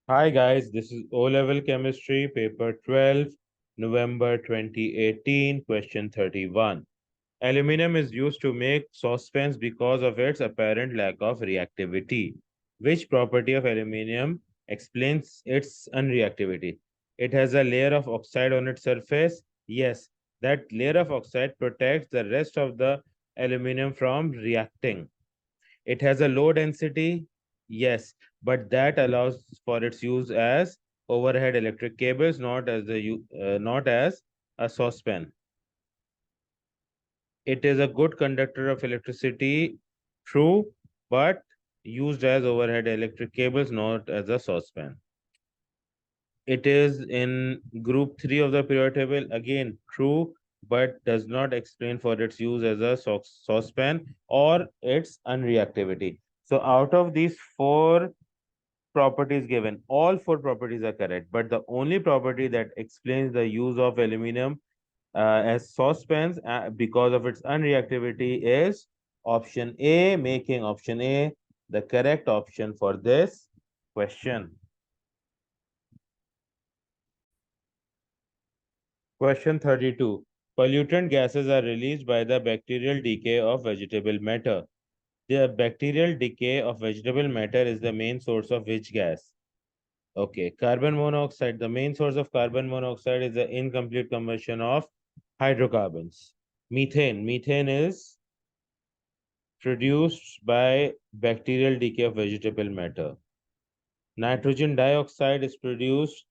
Hi guys, this is O-level chemistry, paper 12, November 2018, question 31. Aluminum is used to make saucepans because of its apparent lack of reactivity. Which property of aluminum explains its unreactivity? It has a layer of oxide on its surface. Yes, that layer of oxide protects the rest of the aluminum from reacting. It has a low density, yes, but that allows for its use as overhead electric cables, not as a saucepan. It is a good conductor of electricity, true, but used as overhead electric cables, not as a saucepan. It is in group 3 of the periodic table, again true, but does not explain for its use as a saucepan or its unreactivity. So out of these four properties given, all four properties are correct, but the only property that explains the use of aluminum as saucepans because of its unreactivity is option A, making option A the correct option for this question. Question 32. Pollutant gases are released by the bacterial decay of vegetable matter. The bacterial decay of vegetable matter is the main source of which gas? Okay, carbon monoxide. The main source of carbon monoxide is the incomplete combustion of hydrocarbons. Methane. Methane is produced by bacterial decay of vegetable matter. Nitrogen dioxide is produced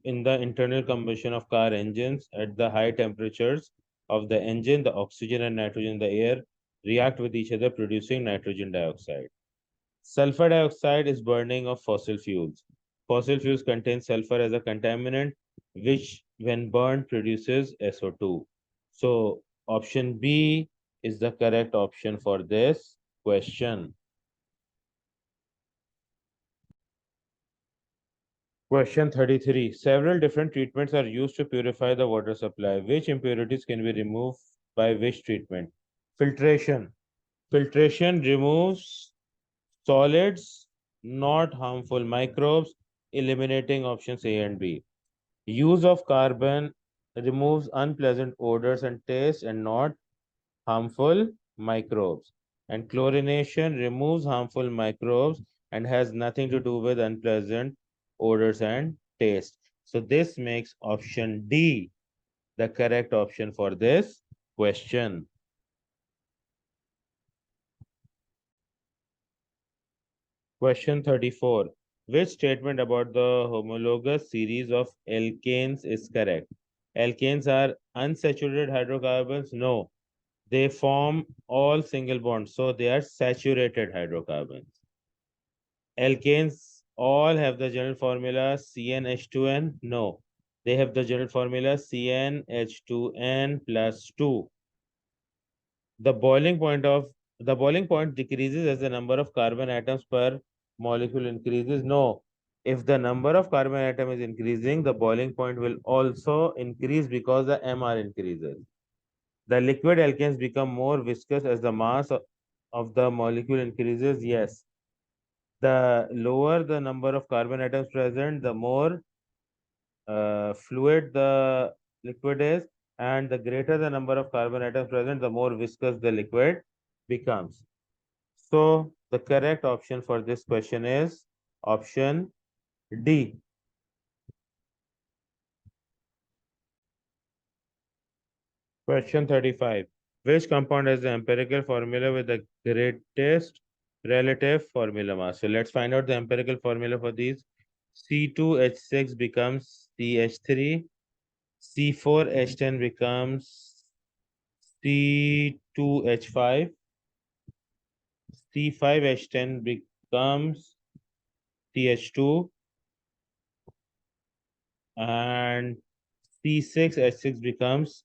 in the internal combustion of car engines at the high temperatures of the engine. The oxygen and nitrogen in the air react with each other, producing nitrogen dioxide. Sulfur dioxide is burning of fossil fuels. Fossil fuels contain sulfur as a contaminant, which, when burned, produces SO2. So, option B is the correct option for this question. Question 33. Several different treatments are used to purify the water supply. Which impurities can be removed by which treatment? Filtration. Filtration removes solids, not harmful microbes, eliminating options A and B. Use of carbon removes unpleasant odors and taste and not harmful microbes. And chlorination removes harmful microbes and has nothing to do with unpleasant odors and taste. So this makes option D the correct option for this question. Question 34. Which statement about the homologous series of alkanes is correct? Alkanes are unsaturated hydrocarbons? No. They form all single bonds, so they are saturated hydrocarbons. Alkanes all have the general formula CnH2n? No. They have the general formula CnH2n plus 2. The boiling point decreases as the number of carbon atoms per molecule increases. No. If the number of carbon atom is increasing, the boiling point will also increase because the MR increases. The liquid alkanes become more viscous as the mass of the molecule increases. Yes. The lower the number of carbon atoms present, the more fluid the liquid is, and the greater the number of carbon atoms present, the more viscous the liquid becomes. So the correct option for this question is option D. Question 35. Which compound has the empirical formula with the greatest relative formula mass? So let's find out the empirical formula for these. C2H6 becomes CH3. C4H10 becomes C2H5. C5H10 becomes CH2. And C6H6 becomes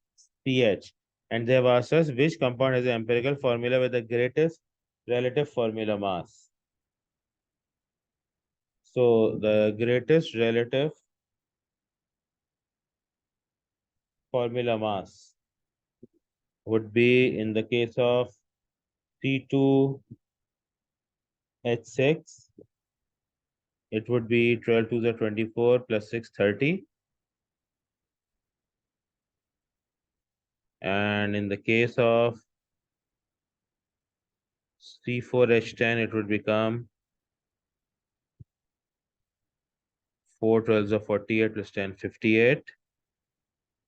CH. And they have asked us which compound has the empirical formula with the greatest relative formula mass. So the greatest relative formula mass would be in the case of C2H6, it would be 12 to the 24 plus 6, 30. And in the case of C4H10, it would become 4 12s of 48 plus 10, 58.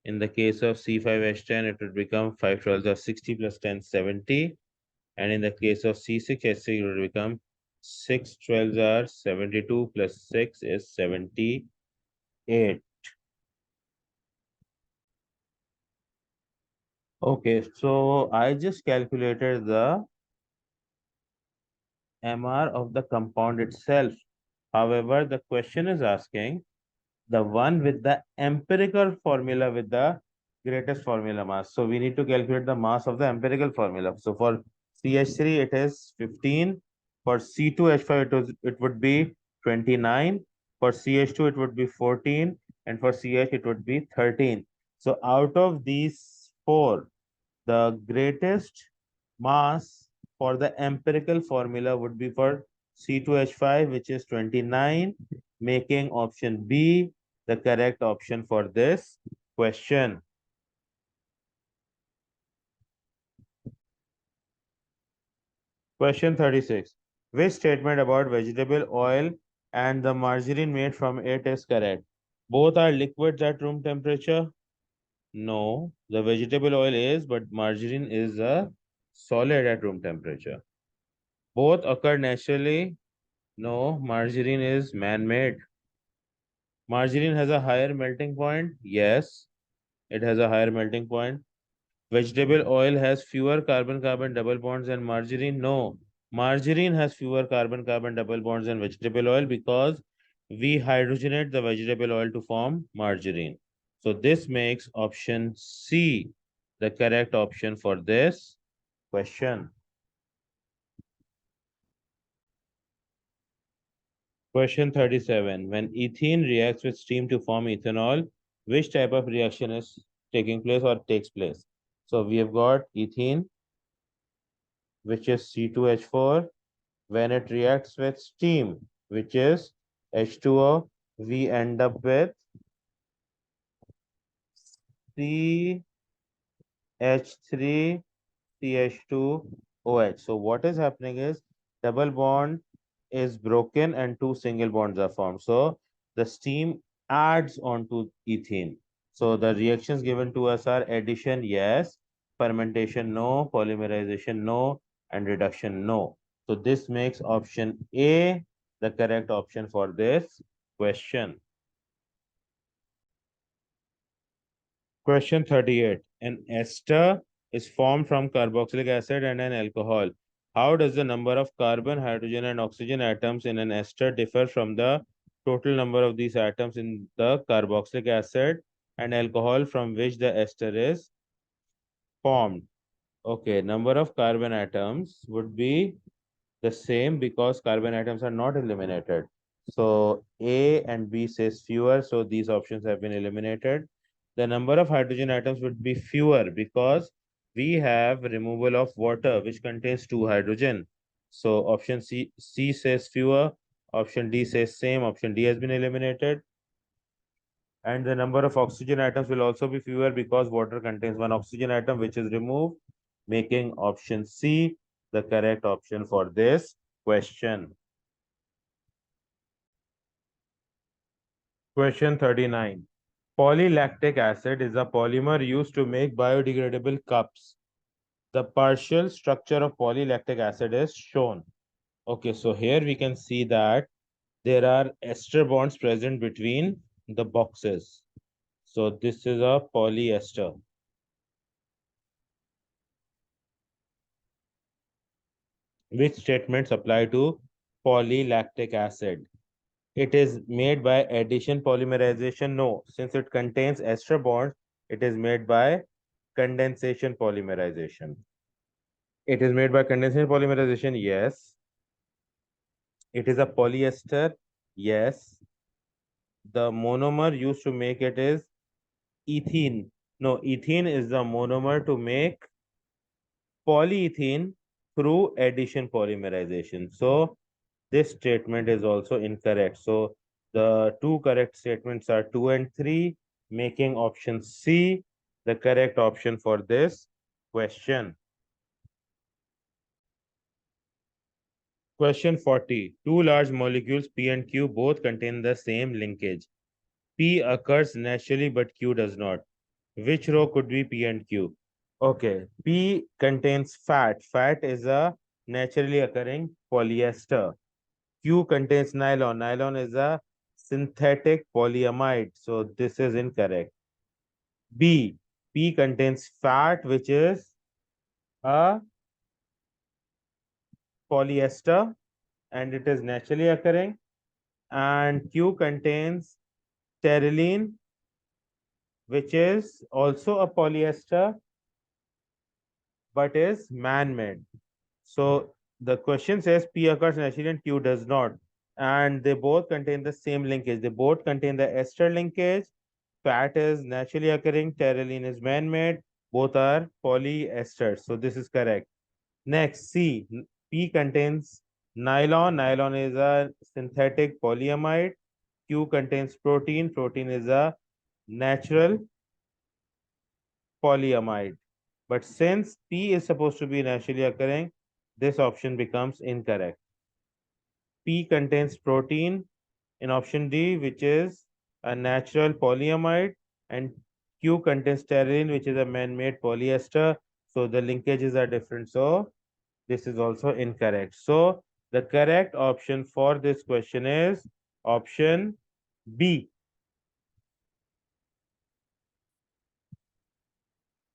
In the case of C5H10, it would become 5 12s of 60 plus 10, 70. And in the case of C6H6, it would become 6 12s are 72 plus 6 is 78. Okay, so I just calculated the MR of the compound itself. However, the question is asking the one with the empirical formula with the greatest formula mass. So we need to calculate the mass of the empirical formula. So for CH3, it is 15. For C2H5, it would be 29. For CH2, it would be 14. And for CH, it would be 13. So out of these four, the greatest mass for the empirical formula would be for C2H5, which is 29, making option B the correct option for this question. Question 36. Which statement about vegetable oil and the margarine made from it is correct? Both are liquids at room temperature? No, the vegetable oil is, but margarine is a solid at room temperature. Both occur naturally? No, margarine is man-made. Margarine has a higher melting point? Yes, it has a higher melting point. Vegetable oil has fewer carbon-carbon double bonds than margarine? No, margarine has fewer carbon-carbon double bonds than vegetable oil because we hydrogenate the vegetable oil to form margarine. So this makes option C the correct option for this question. Question 37. When ethene reacts with steam to form ethanol, which type of reaction is taking place or takes place? So we have got ethene, which is C2H4. When it reacts with steam, which is H2O, we end up with CH3 CH2OH. So what is happening is double bond is broken and two single bonds are formed. So the steam adds on to ethene. So the reactions given to us are addition, yes, fermentation, no, polymerization, no, and reduction, no. So this makes option A the correct option for this question. Question 38. An ester is formed from carboxylic acid and an alcohol. How does the number of carbon, hydrogen, and oxygen atoms in an ester differ from the total number of these atoms in the carboxylic acid and alcohol from which the ester is formed? Okay, number of carbon atoms would be the same because carbon atoms are not eliminated. So A and B says fewer, so these options have been eliminated. The number of hydrogen atoms would be fewer because we have removal of water which contains two hydrogen. So option C says fewer, option D says same, option D has been eliminated. And the number of oxygen atoms will also be fewer because water contains one oxygen atom which is removed, making option C the correct option for this question. Question 39. Polylactic acid is a polymer used to make biodegradable cups. The partial structure of polylactic acid is shown. Okay, so here we can see that there are ester bonds present between the boxes. So this is a polyester. Which statements apply to polylactic acid? It is made by addition polymerization. No, since it contains ester bonds, it is made by condensation polymerization. It is made by condensation polymerization. Yes. It is a polyester. Yes. The monomer used to make it is ethene. No, ethene is the monomer to make polyethylene through addition polymerization. So This statement is also incorrect. So the two correct statements are 2 and 3, making option C the correct option for this question. Question 40. Two large molecules P and Q both contain the same linkage. P occurs naturally but Q does not. Which row could be P and Q? Okay, P contains fat. Fat is a naturally occurring polyester. Q contains nylon. Nylon is a synthetic polyamide. So this is incorrect. B. P contains fat, which is a polyester and it is naturally occurring. And Q contains terylene, which is also a polyester but is man-made. So the question says P occurs naturally and Q does not. And they both contain the same linkage. They both contain the ester linkage. Fat is naturally occurring, terylene is man-made. Both are polyesters. So this is correct. Next, C. P contains nylon. Nylon is a synthetic polyamide. Q contains protein. Protein is a natural polyamide. But since P is supposed to be naturally occurring, this option becomes incorrect. P contains protein in option D, which is a natural polyamide, and Q contains styrene, which is a man-made polyester. So the linkages are different. So this is also incorrect. So the correct option for this question is option B.